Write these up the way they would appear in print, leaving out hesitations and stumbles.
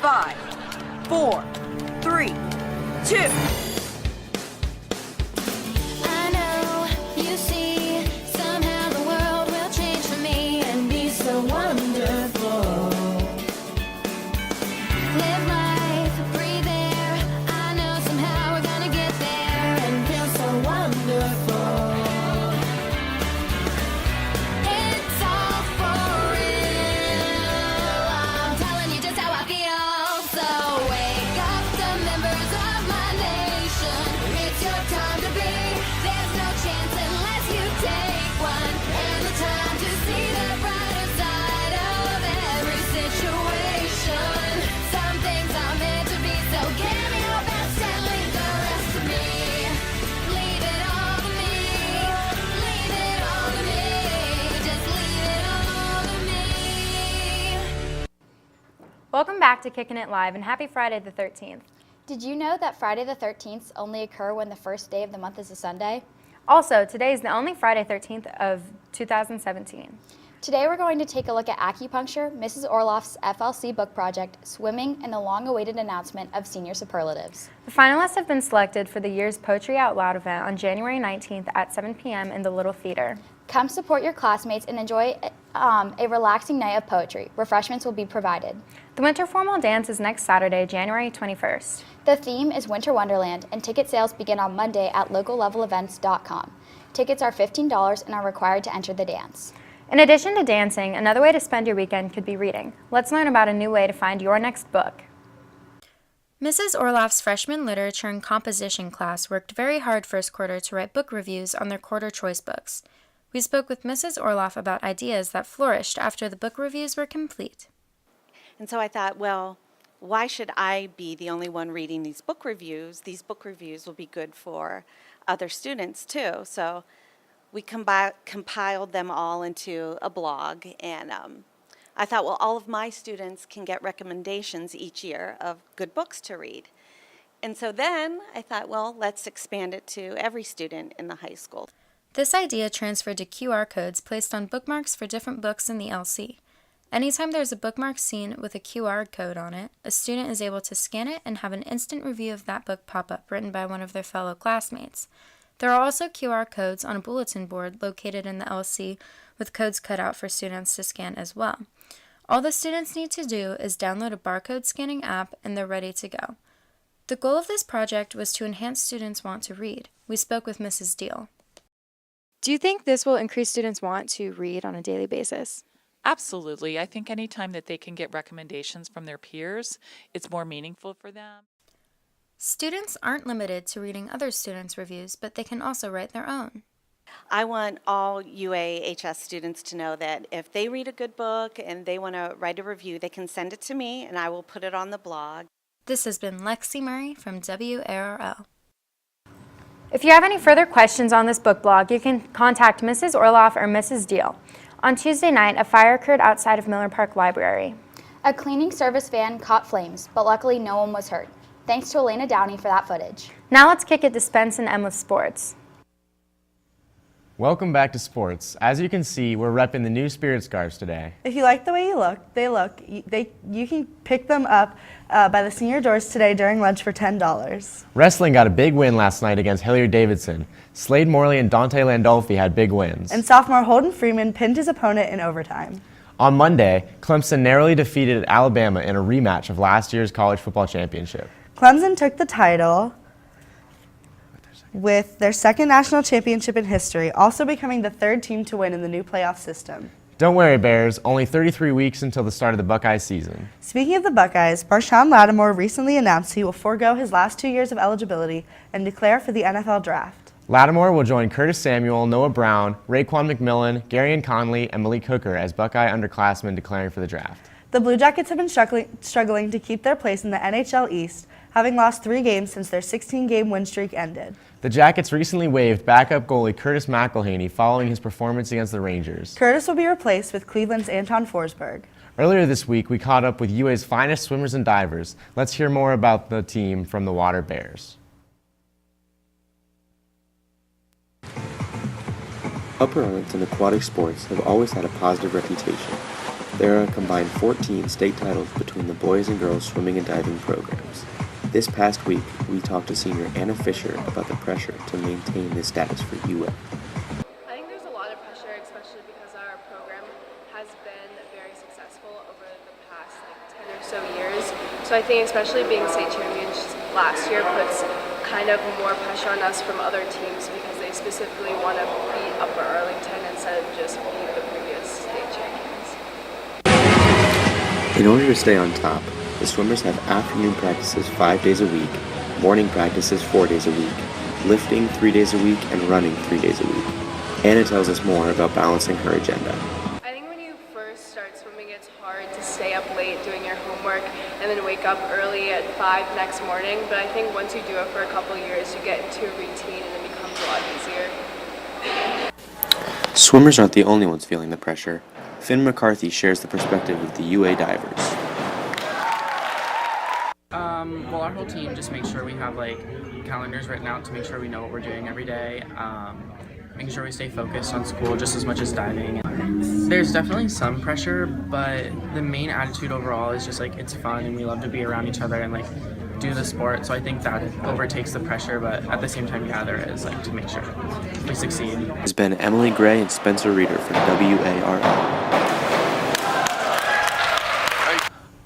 5, 4, 3, 2. I know, you see, somehow the world will change for me and be so wonderful. Live life, breathe air. I know somehow we're gonna get there and feel so wonderful. It's all for real. I'm telling you just how I feel. So wake up the members of my nation. It's your time to be. There's no chance unless you take one. And the time to see the brighter side of every situation. Some things are meant to be, so give me your best and leave the rest to me. Leave it all to me. Leave it all to me. Just leave it all to me. Welcome back to Kickin' It Live and happy Friday the 13th. Did you know that Friday the 13th only occur when the first day of the month is a Sunday? Also, today is the only Friday 13th of 2017. Today we're going to take a look at acupuncture, Mrs. Orloff's FLC book project, swimming, and the long-awaited announcement of senior superlatives. The finalists have been selected for the year's Poetry Out Loud event on January 19th at 7 p.m. in the Little Theater. Come support your classmates and enjoy a relaxing night of poetry. Refreshments will be provided. The Winter Formal Dance is next Saturday, January 21st. The theme is Winter Wonderland, and ticket sales begin on Monday at locallevelevents.com. Tickets are $15 and are required to enter the dance. In addition to dancing, another way to spend your weekend could be reading. Let's learn about a new way to find your next book. Mrs. Orloff's freshman literature and composition class worked very hard first quarter to write book reviews on their quarter choice books. We spoke with Mrs. Orloff about ideas that flourished after the book reviews were complete. And so I thought, well, why should I be the only one reading these book reviews? These book reviews will be good for other students too. So we compiled them all into a blog, and I thought, well, all of my students can get recommendations each year of good books to read. And so then I thought, well, let's expand it to every student in the high school. This idea transferred to QR codes placed on bookmarks for different books in the LC. Anytime there's a bookmark seen with a QR code on it, a student is able to scan it and have an instant review of that book pop up written by one of their fellow classmates. There are also QR codes on a bulletin board located in the LC with codes cut out for students to scan as well. All the students need to do is download a barcode scanning app and they're ready to go. The goal of this project was to enhance students' want to read. We spoke with Mrs. Deal. Do you think this will increase students' want to read on a daily basis? Absolutely. I think anytime that they can get recommendations from their peers, it's more meaningful for them. Students aren't limited to reading other students' reviews, but they can also write their own. I want all UAHS students to know that if they read a good book and they want to write a review, they can send it to me and I will put it on the blog. This has been Lexi Murray from WARL. If you have any further questions on this book blog, you can contact Mrs. Orloff or Mrs. Deal. On Tuesday night, a fire occurred outside of Miller Park Library. A cleaning service van caught flames, but luckily no one was hurt. Thanks to Elena Downey for that footage. Now let's kick it to Spence and Em with sports. Welcome back to sports. As you can see, we're repping the new Spirit scarves today. If you like the way they look, you can pick them up by the senior doors today during lunch for $10. Wrestling got a big win last night against Hilliard-Davidson. Slade Morley and Dante Landolfi had big wins. And sophomore Holden Freeman pinned his opponent in overtime. On Monday, Clemson narrowly defeated Alabama in a rematch of last year's college football championship. Clemson took the title with their second national championship in history, also becoming the third team to win in the new playoff system. Don't worry, Bears. Only 33 weeks until the start of the Buckeye season. Speaking of the Buckeyes, Marshawn Lattimore recently announced he will forego his last 2 years of eligibility and declare for the NFL draft. Lattimore will join Curtis Samuel, Noah Brown, Raekwon McMillan, Garyon Conley, and Malik Hooker as Buckeye underclassmen declaring for the draft. The Blue Jackets have been struggling to keep their place in the NHL East, having lost 3 games since their 16-game win streak ended. The Jackets recently waived backup goalie Curtis McElhaney following his performance against the Rangers. Curtis will be replaced with Cleveland's Anton Forsberg. Earlier this week, we caught up with UA's finest swimmers and divers. Let's hear more about the team from the Water Bears. Upper Arlington aquatic sports have always had a positive reputation. There are a combined 14 state titles between the boys and girls swimming and diving programs. This past week, we talked to senior Anna Fisher about the pressure to maintain this status for UA. I think there's a lot of pressure, especially because our program has been very successful over the past 10 or so years. So I think especially being state champions last year puts kind of more pressure on us from other teams because they specifically want to beat Upper Arlington instead of just beat the previous state champions. In order to stay on top, the swimmers have afternoon practices 5 days a week, morning practices 4 days a week, lifting 3 days a week, and running 3 days a week. Anna tells us more about balancing her agenda. I think when you first start swimming, it's hard to stay up late doing your homework and then wake up early at 5 next morning. But I think once you do it for a couple years, you get into a routine and it becomes a lot easier. Swimmers aren't the only ones feeling the pressure. Finn McCarthy shares the perspective of the UA divers. Well, our whole team just makes sure we have calendars written out to make sure we know what we're doing every day. Making sure we stay focused on school just as much as diving. There's definitely some pressure, but the main attitude overall is just it's fun and we love to be around each other and do the sport. So I think that overtakes the pressure, but at the same time, yeah, there is to make sure we succeed. Has been Emily Gray and Spencer Reeder for WARL.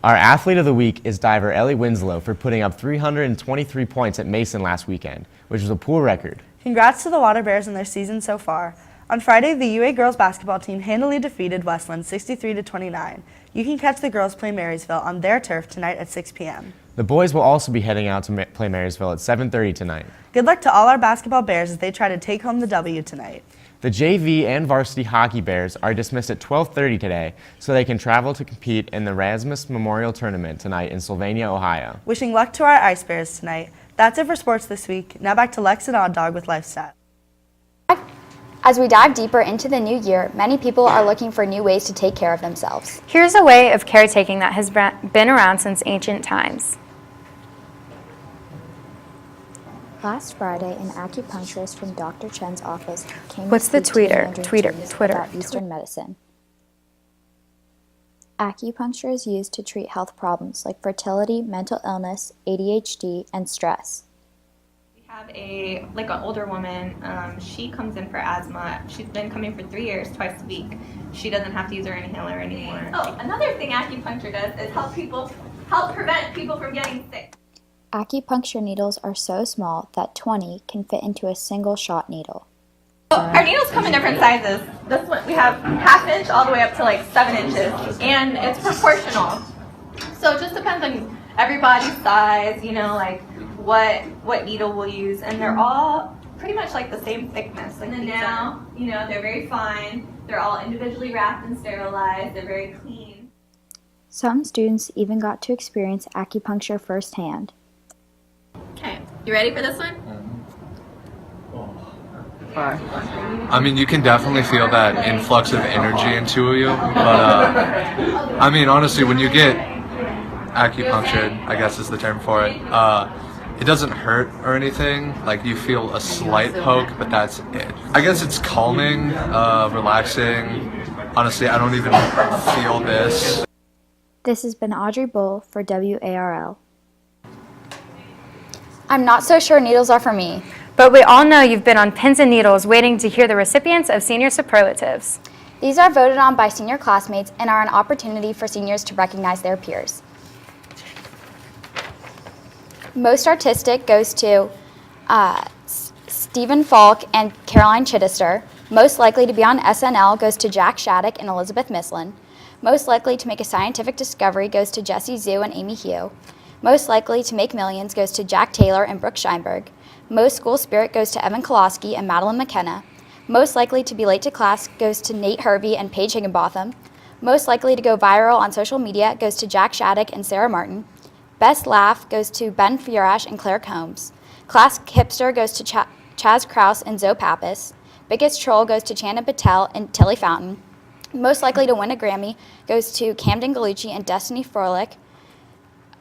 Our athlete of the week is diver Ellie Winslow for putting up 323 points at Mason last weekend, which was a pool record. Congrats to the Water Bears in their season so far. On Friday, the UA girls basketball team handily defeated Westland 63-29. You can catch the girls play Marysville on their turf tonight at 6 p.m. The boys will also be heading out to play Marysville at 7:30 tonight. Good luck to all our basketball Bears as they try to take home the W tonight. The JV and varsity hockey Bears are dismissed at 12:30 today so they can travel to compete in the Rasmus Memorial Tournament tonight in Sylvania, Ohio. Wishing luck to our Ice Bears tonight. That's it for sports this week. Now back to Lex and Odd Dog with Lifestat. As we dive deeper into the new year, many people are looking for new ways to take care of themselves. Here's a way of caretaking that has been around since ancient times. Last Friday, an acupuncturist from Dr. Chen's office came What's to the speak to Mandarin Twitter? students about Eastern medicine. Acupuncture is used to treat health problems like fertility, mental illness, ADHD, and stress. We have an older woman. She comes in for asthma. She's been coming for 3 years, twice a week. She doesn't have to use her inhaler anymore. Oh, another thing acupuncture does is help prevent people from getting sick. Acupuncture needles are so small that 20 can fit into a single shot needle. Our needles come in different sizes. This one, we have 1/2 inch all the way up to 7 inches, and it's proportional. So it just depends on everybody's size, what needle we'll use, and they're all pretty much the same thickness. And then now, they're very fine. They're all individually wrapped and sterilized. They're very clean. Some students even got to experience acupuncture firsthand. Okay, you ready for this one? I mean, you can definitely feel that influx of energy into you, but honestly, when you get acupunctured, I guess is the term for it, it doesn't hurt or anything. You feel a slight poke, but that's it. I guess it's calming, relaxing. Honestly, I don't even feel this. This has been Audrey Bull for WARL. I'm not so sure needles are for me. But we all know you've been on pins and needles waiting to hear the recipients of senior superlatives. These are voted on by senior classmates and are an opportunity for seniors to recognize their peers. Most artistic goes to Stephen Falk and Caroline Chittister. Most likely to be on SNL goes to Jack Shattuck and Elizabeth Mislin. Most likely to make a scientific discovery goes to Jessie Zhu and Amy Hugh. Most likely to make millions goes to Jack Taylor and Brooke Scheinberg. Most school spirit goes to Evan Koloski and Madeline McKenna. Most likely to be late to class goes to Nate Hervey and Paige Higginbotham. Most likely to go viral on social media goes to Jack Shattuck and Sarah Martin. Best laugh goes to Ben Furash and Claire Combs. Class hipster goes to Chaz Kraus and Zoe Pappas. Biggest troll goes to Channa Patel and Tilly Fountain. Most likely to win a Grammy goes to Camden Gallucci and Destiny Froelich.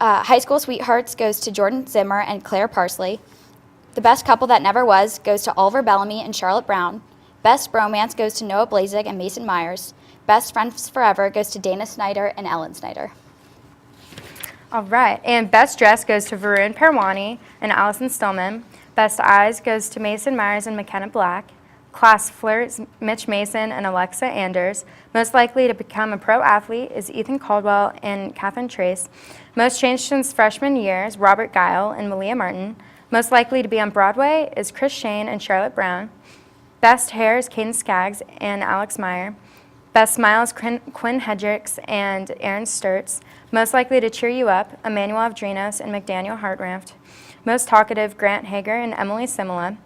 High School Sweethearts goes to Jordan Zimmer and Claire Parsley. The Best Couple That Never Was goes to Oliver Bellamy and Charlotte Brown. Best Bromance goes to Noah Blazek and Mason Myers. Best Friends Forever goes to Dana Snyder and Ellen Snyder. All right, and Best Dress goes to Varun Parwani and Allison Stillman. Best Eyes goes to Mason Myers and McKenna Black. Class Flirts, Mitch Mason and Alexa Anders. Most likely to become a pro athlete is Ethan Caldwell and Catherine Trace. Most changed since freshman year is Robert Guile and Malia Martin. Most likely to be on Broadway is Chris Shane and Charlotte Brown. Best Hair is Caden Skaggs and Alex Meyer. Best Smile is Quinn Hedricks and Aaron Sturts. Most likely to cheer you up, Emmanuel Avdrinos and McDaniel Hartranft. Most talkative, Grant Hager and Emily Simula.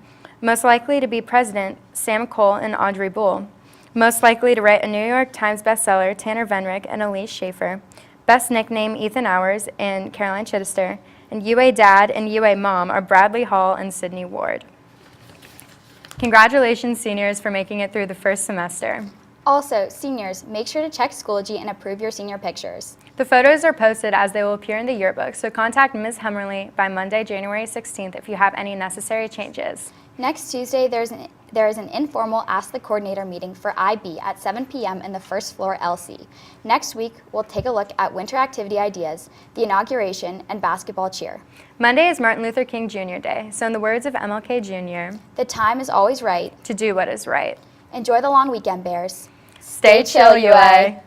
Most likely to be president, Sam Cole and Audrey Bull. Most likely to write a New York Times bestseller, Tanner Venrick and Elise Schaefer. Best nickname, Ethan Hours and Caroline Chittister. And UA Dad and UA Mom are Bradley Hall and Sydney Ward. Congratulations, seniors, for making it through the first semester. Also, seniors, make sure to check Schoology and approve your senior pictures. The photos are posted as they will appear in the yearbook, so contact Ms. Hemmerly by Monday, January 16th if you have any necessary changes. Next Tuesday, there is an informal Ask the Coordinator meeting for IB at 7 p.m. in the first floor LC. Next week, we'll take a look at winter activity ideas, the inauguration, and basketball cheer. Monday is Martin Luther King Jr. Day, so in the words of MLK Jr., the time is always right to do what is right. Enjoy the long weekend, Bears. Stay chill, UA.